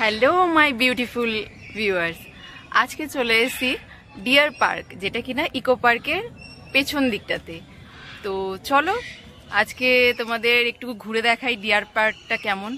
Hello my beautiful viewers, আজকে চলে এসেছি ডিয়ার পার্ক, যেটা কিনা ইকো পার্কের পেছন দিকটাতে। তো চলো আজকে তোমাদের একটু ঘুরে দেখাই ডিয়ার পার্কটা কেমন।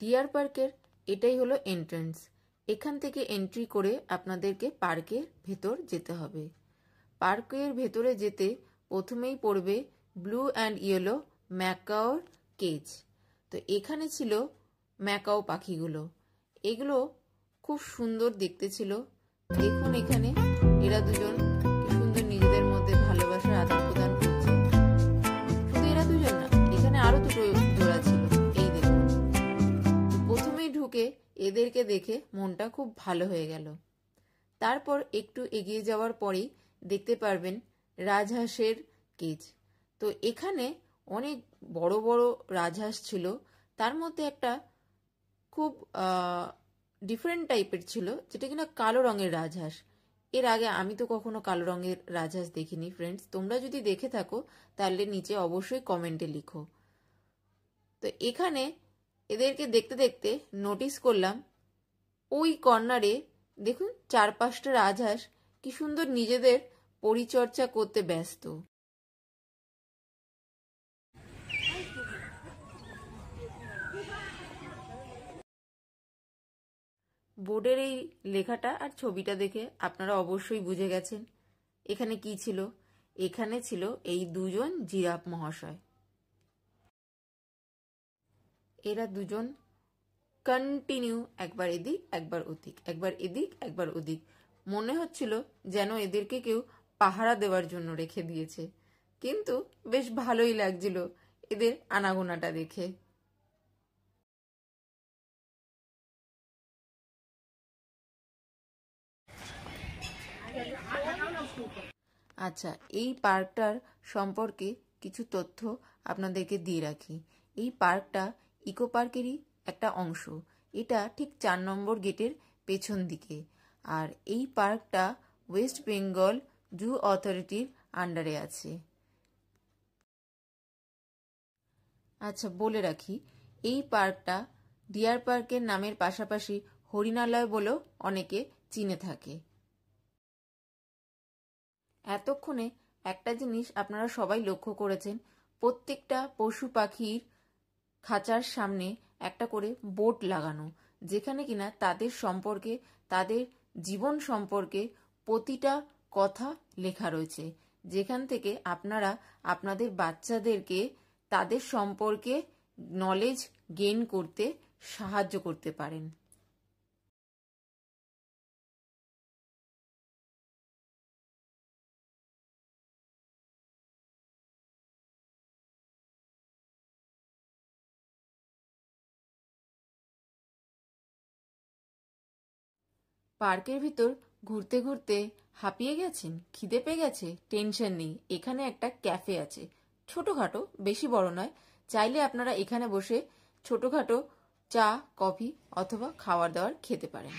ডিয়ার পার্কের এটাই হলো এন্ট্রান্স। এখান থেকে এন্ট্রি করে আপনাদেরকে পার্কের ভেতর যেতে হবে। পার্কের ভেতরে যেতে প্রথমেই পড়বে ব্লু অ্যান্ড ইয়েলো ম্যাকাওর কেজ। তো এখানে ছিল ম্যাকাও পাখিগুলো। এগুলো খুব সুন্দর দেখতে ছিল। দেখুন এখানে এরা দুজন কি সুন্দর নিজেদের মধ্যে ভালোবাসার আদান প্রদান করছে। শুধু এরা দুজন না, এখানে আরো দুটো জোড়া ছিল। এই দেখুন, প্রথমেই ঢুকে এদেরকে দেখে মনটা খুব ভালো হয়ে গেল। তারপর একটু এগিয়ে যাওয়ার পরেই দেখতে পারবেন রাজহাঁসের কেজ। তো এখানে অনেক বড় বড় রাজহাঁস ছিল। তার মধ্যে একটা খুব ডিফারেন্ট টাইপের ছিল, যেটা কিনা কালো রঙের রাজহাঁস। এর আগে আমি তো কখনো কালো রঙের রাজহাঁস দেখিনি। ফ্রেন্ডস, তোমরা যদি দেখে থাকো তাহলে নিচে অবশ্যই কমেন্টে লিখো। তো এখানে এদেরকে দেখতে দেখতে নোটিস করলাম ওই কর্নারে দেখুন 4-5টা রাজহাঁস কি সুন্দর নিজেদের পরিচর্যা করতে ব্যস্ত। বোর্ডের এই লেখাটা আর ছবিটা দেখে আপনারা অবশ্যই বুঝে গেছেন এখানে কি ছিল। এখানে ছিল এই দুজন জিরাফ মহাশয়। এরা দুজন কন্টিনিউ একবার এদিক একবার ওদিক, একবার এদিক একবার ওদিক। মনে হচ্ছিল যেন এদেরকে কেউ পাহারা দেওয়ার জন্য রেখে দিয়েছে, কিন্তু বেশ ভালোই লাগছিল এদের আনাগোনাটা দেখে। আচ্ছা, এই পার্কটার সম্পর্কে কিছু তথ্য আপনাদেরকে দিয়ে রাখি। এই পার্কটা ইকো পার্কেরই একটা অংশ। এটা ঠিক 4 নম্বর গেটের পেছন দিকে। আর এই পার্কটা ওয়েস্ট বেঙ্গল জু অথরিটির আন্ডারে আছে। আচ্ছা, বলে রাখি এই পার্কটা ডিয়ার পার্কের নামের পাশাপাশি হরিণালয় বলেও অনেকে চিনে থাকে। এতক্ষণে একটা জিনিস আপনারা সবাই লক্ষ্য করেছেন, প্রত্যেকটা পশু পাখির খাঁচার সামনে একটা করে বোর্ড লাগানো, যেখানে কিনা তাদের সম্পর্কে, তাদের জীবন সম্পর্কে প্রতিটা কথা লেখা রয়েছে, যেখান থেকে আপনারা আপনাদের বাচ্চাদেরকে তাদের সম্পর্কে নলেজ গেইন করতে সাহায্য করতে পারেন। পার্কের ভিতর ঘুরতে ঘুরতে হাঁপিয়ে গেছেন, খিদে পেয়ে গেছে? টেনশন নেই, এখানে একটা ক্যাফে আছে, ছোটখাটো, বেশি বড় নয়। চাইলে আপনারা এখানে বসে ছোটখাটো চা, কফি অথবা খাবার দাবার খেতে পারেন।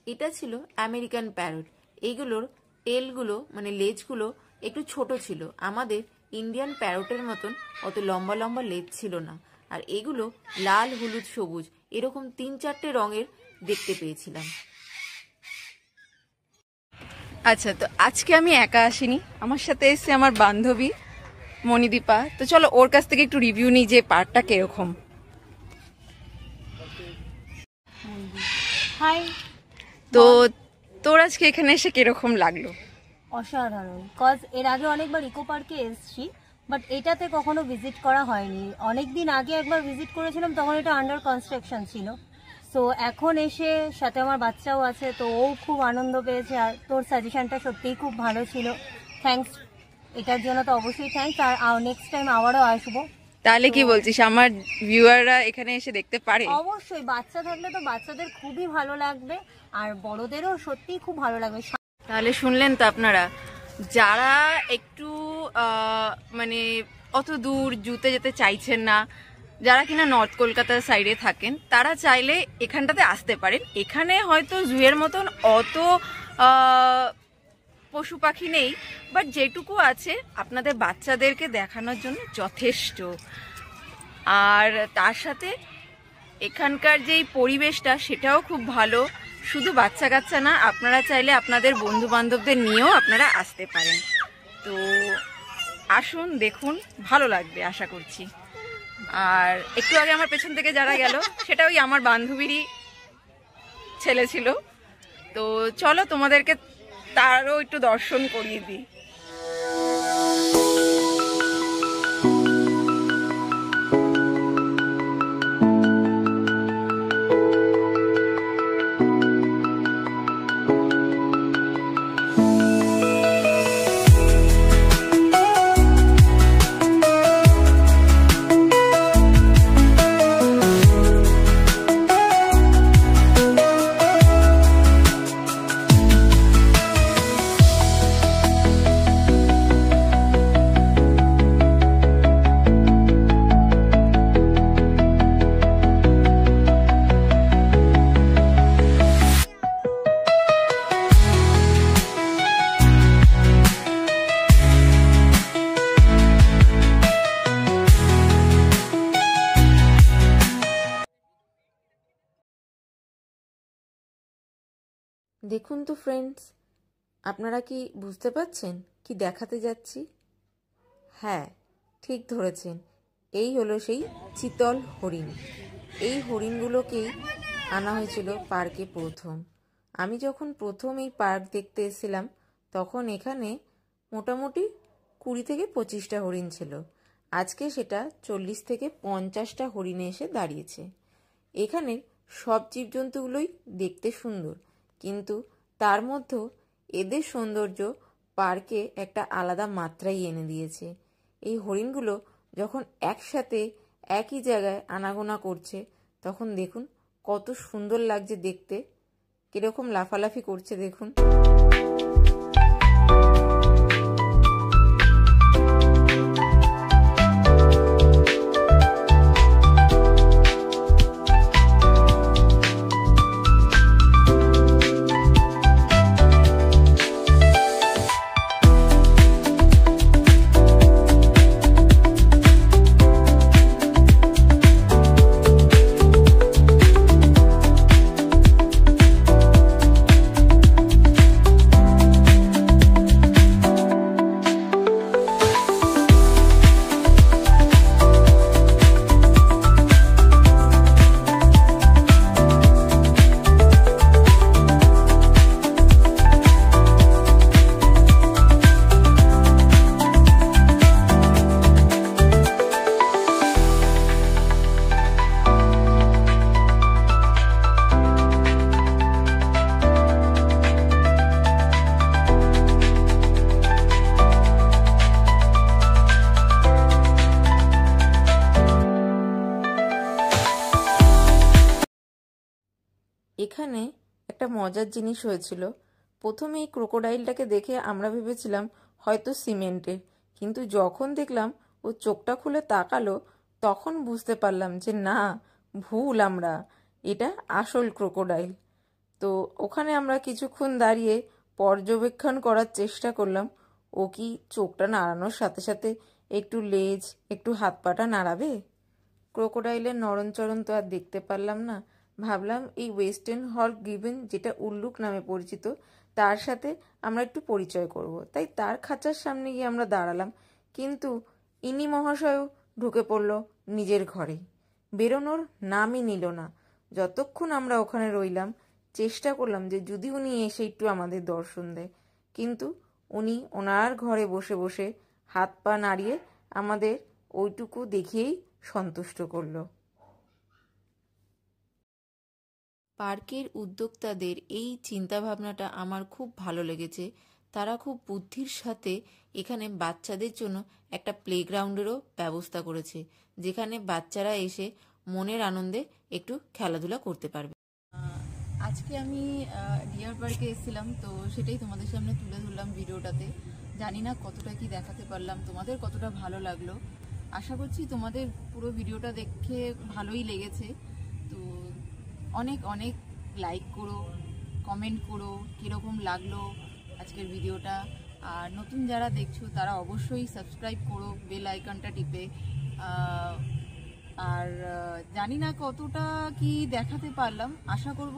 এটা ছিল আমেরিকান প্যারট। এইগুলোর টেলগুলো মানে লেজগুলো একটু ছোট ছিল। আমাদের ইন্ডিয়ান প্যারটের মতন অত লম্বা লম্বা লেজ ছিল না। আর এগুলো লাল, হলুদ, সবুজ এরকম 3-4টে রঙের দেখতে পেয়েছিলাম। আচ্ছা, তো আজকে আমি একা আসিনি, আমার সাথে এসেছে আমার বান্ধবী মণিদীপা। তো চলো ওর কাছ থেকে একটু রিভিউ নিই যে পার্কটা কিরকম। হাই। তো তোর আজকে এখানে এসে কিরকম লাগলো? অসাধারণ। কজ এর আগে অনেকবার ইকো পার্কে এসেছি, বাট এটাতে কখনো ভিজিট করা হয়নি। অনেকদিন আগে একবার ভিজিট করেছিলাম, তখন এটা আন্ডার কনস্ট্রাকশন ছিল। সো এখন এসে সাথে আমার বাচ্চাও আছে, তো ও খুব আনন্দ পেয়েছে। আর তোর সাজেশনটা সত্যিই খুব ভালো ছিল, থ্যাঙ্কস। এটার জন্য তো অবশ্যই থ্যাঙ্কস। আর নেক্সট টাইম আবারও আসবো। তাহলে কি বলছিস, আমার ভিউয়াররা এখানে এসে দেখতে পারে? অবশ্যই, বাচ্চা থাকলে তো বাচ্চাদের খুবই ভালো লাগবে, আর বড়দেরও সত্যিই খুব ভালো লাগবে। তাহলে শুনলেন তো আপনারা, যারা একটু মানে অত দূর জুতে যেতে চাইছেন না, যারা কিনা নর্থ কলকাতার সাইডে থাকেন, তারা চাইলে এখানটাতে আসতে পারেন। এখানে হয়তো জুয়ের মতন অত পশু পাখি নেই, বাট যেটুকু আছে আপনাদের বাচ্চাদেরকে দেখানোর জন্য যথেষ্ট। আর তার সাথে এখানকার যেই পরিবেশটা সেটাও খুব ভালো। শুধু বাচ্চা কাচ্চা না, আপনারা চাইলে আপনাদের বন্ধু বান্ধবদের নিয়েও আপনারা আসতে পারেন। তো আসুন, দেখুন, ভালো লাগবে আশা করছি। আর একটু আগে আমার পেছন থেকে যারা গেল সেটা ওই আমার বান্ধবীরই ছেলে ছিল। তো চলো তোমাদেরকে তারও একটু দর্শন করিয়ে দিই। দেখুন তো ফ্রেন্ডস, আপনারা কি বুঝতে পারছেন কি দেখাতে যাচ্ছি? হ্যাঁ, ঠিক ধরেছেন, এই হলো সেই চিতল হরিণ। এই হরিণগুলোকেই আনা হয়েছিল পার্কে প্রথম। আমি যখন প্রথম এই পার্ক দেখতে এসেছিলাম তখন এখানে মোটামুটি 20 থেকে 25টা হরিণ ছিল। আজকে সেটা 40 থেকে 50টা হরিণে এসে দাঁড়িয়েছে। এখানে সব জীবজন্তুগুলোই দেখতে সুন্দর, কিন্তু তার মধ্যেও এদের সৌন্দর্য পার্কে একটা আলাদা মাত্রাই এনে দিয়েছে। এই হরিণগুলো যখন একসাথে একই জায়গায় আনাগোনা করছে তখন দেখুন কত সুন্দর লাগছে দেখতে, কিরকম লাফালাফি করছে দেখুন। এখানে একটা মজার জিনিস হয়েছিল। প্রথমে এই ক্রোকোডাইলটাকে দেখে আমরা ভেবেছিলাম হয়তো সিমেন্টের, কিন্তু যখন দেখলাম ও চোখটা খুলে তাকালো তখন বুঝতে পারলাম যে না, ভুল, আমরা এটা আসল ক্রোকোডাইল। তো ওখানে আমরা কিছুক্ষণ দাঁড়িয়ে পর্যবেক্ষণ করার চেষ্টা করলাম ও কি চোখটা নাড়ানোর সাথে সাথে একটু লেজ, একটু হাত পাটা নাড়াবে। ক্রোকোডাইলের নড়নচড়ন তো আর দেখতে পারলাম না। ভাবলাম এই ওয়েস্টার্ন হর্স গিভেন, যেটা উল্লুক নামে পরিচিত, তার সাথে আমরা একটু পরিচয় করব। তাই তার খাঁচার সামনে গিয়ে আমরা দাঁড়ালাম, কিন্তু ইনি মহাশয়ও ঢুকে পড়ল নিজের ঘরে, বেরোনোর নামই নিল না। যতক্ষণ আমরা ওখানে রইলাম চেষ্টা করলাম যে যদি উনি এসে একটু আমাদের দর্শন দেয়, কিন্তু উনি ওনার ঘরে বসে বসে হাত পা নাড়িয়ে আমাদের ওইটুকু দেখিয়েই সন্তুষ্ট করলো। পার্কের উদ্যোক্তাদের এই চিন্তাভাবনাটা আমার খুব ভালো লেগেছে। তারা খুব বুদ্ধির সাথে এখানে বাচ্চাদের জন্য একটা প্লেগ্রাউন্ডেরও ব্যবস্থা করেছে, যেখানে বাচ্চারা এসে মনের আনন্দে একটু খেলাধুলা করতে পারবে। আজকে আমি ডিয়ার পার্কে এসেছিলাম, তো সেটাই তোমাদের সামনে তুলে ধরলাম ভিডিওটাতে। জানি না কতটা কি দেখাতে পারলাম, তোমাদের কতটা ভালো লাগলো। আশা করছি তোমাদের পুরো ভিডিওটা দেখে ভালোই লেগেছে। তো অনেক অনেক লাইক করো, কমেন্ট করো কীরকম লাগলো আজকের ভিডিওটা। আর নতুন যারা দেখছো তারা অবশ্যই সাবস্ক্রাইব করো বেল আইকনটা টিপে। আর জানি না কতটা কি দেখাতে পারলাম, আশা করব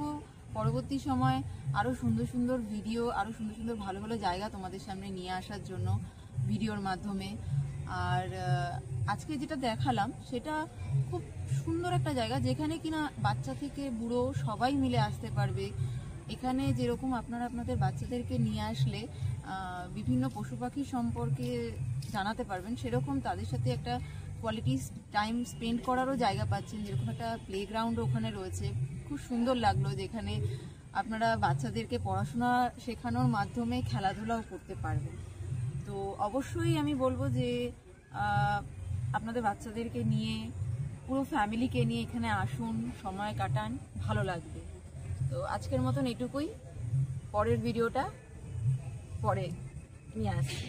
পরবর্তী সময় আরও সুন্দর সুন্দর ভিডিও, আরও সুন্দর সুন্দর ভালো ভালো জায়গা তোমাদের সামনে নিয়ে আসার জন্য ভিডিওর মাধ্যমে। আর আজকে যেটা দেখালাম সেটা খুব সুন্দর একটা জায়গা, যেখানে কিনা বাচ্চা থেকে বুড়ো সবাই মিলে আসতে পারবে। এখানে যেরকম আপনারা আপনাদের বাচ্চাদেরকে নিয়ে আসলে বিভিন্ন পশু পাখি সম্পর্কে জানাতে পারবেন, সেরকম তাদের সাথে একটা কোয়ালিটি টাইম স্পেন্ড করারও জায়গা পাচ্ছেন। যেরকম একটা প্লেগ্রাউন্ডও ওখানে রয়েছে, খুব সুন্দর লাগলো, যেখানে আপনারা বাচ্চাদেরকে পড়াশোনা শেখানোর মাধ্যমে খেলাধুলাও করতে পারবেন। তো অবশ্যই আমি বলবো যে আপনাদের বাচ্চাদেরকে নিয়ে, পুরো ফ্যামিলিকে নিয়ে এখানে আসুন, সময় কাটান, ভালো লাগবে। তো আজকের মতন এটুকুই, পরের ভিডিওটা পরে নিয়ে আসছি।